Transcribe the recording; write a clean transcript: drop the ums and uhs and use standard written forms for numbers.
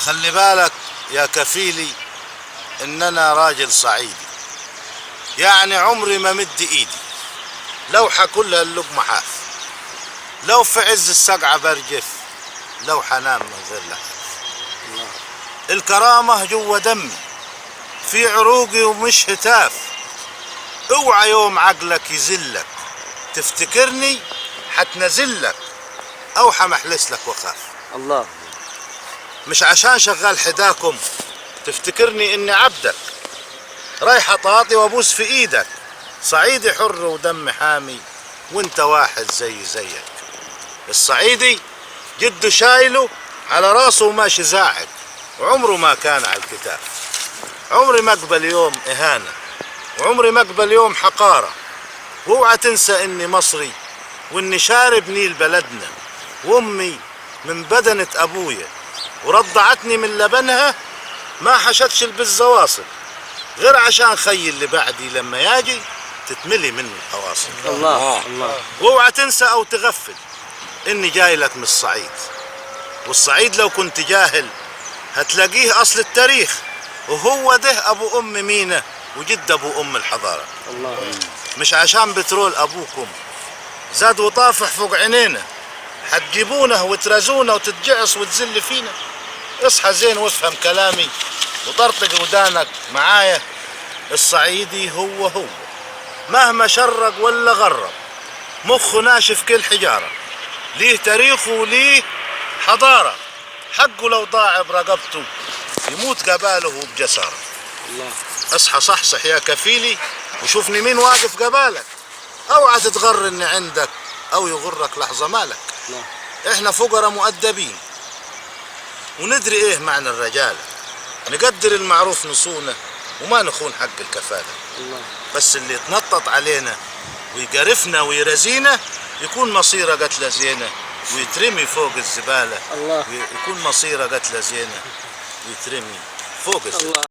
خلي بالك يا كفيلي ان انا راجل صعيدي، يعني عمري ما مد ايدي لو حكلها اللقمة حاف، لو في عز السقعة برجف، لو حنام من غير لحف. الكرامة جوا دمي في عروقي ومش هتاف. اوعى يوم عقلك يزلك تفتكرني حتنزلك او حمحلس لك وخاف. الله. مش عشان شغال حداكم تفتكرني اني عبدك، رايح اطاطي وابوس في ايدك. صعيدي حر ودم حامي وانت واحد زيك. الصعيدي جده شايله على راسه وماشي زاعق، وعمره ما كان على الكتاف. عمري ما اقبل يوم اهانة، وعمري ما اقبل يوم حقارة. واوعى تنسى اني مصري واني شارب نيل بلدنا، وامي من بدنة ابويا ورضعتني من لبنها. ما حشتش بالزواصل غير عشان خي اللي بعدي لما ياجي تتملي منه الحواصل. الله الله. واوعى تنسى او تغفل اني جاي لك من الصعيد، والصعيد لو كنت جاهل هتلاقيه اصل التاريخ، وهو ده ابو ام مينا وجد ابو ام الحضاره. الله. مش عشان بترول ابوكم زاد وطافح فوق عينينا حتجيبونه وترازونا وتتجعص وتزل فينا. اصحى زين وافهم كلامي وطرطق ودانك معايا. الصعيدي هو مهما شرق ولا غرب، مخه ناشف كل حجارة، ليه تاريخه وليه حضارة. حقه لو ضاع برقبته يموت قباله بجسارة. الله. اصحى صحصح يا كفيلي وشوفني مين واقف قبالك. اوعى تتغر اني عندك او يغرك لحظة مالك. الله. احنا فقراء مؤدبين وندري ايه معنى الرجالة، نقدر المعروف نصونه وما نخون حق الكفالة. الله. بس اللي يتنطط علينا ويقرفنا ويرزينا يكون مصيره قتلة زينة ويترمي فوق الزبالة. الله. يكون مصيره قتلة زينة ويترمي فوق الزبالة.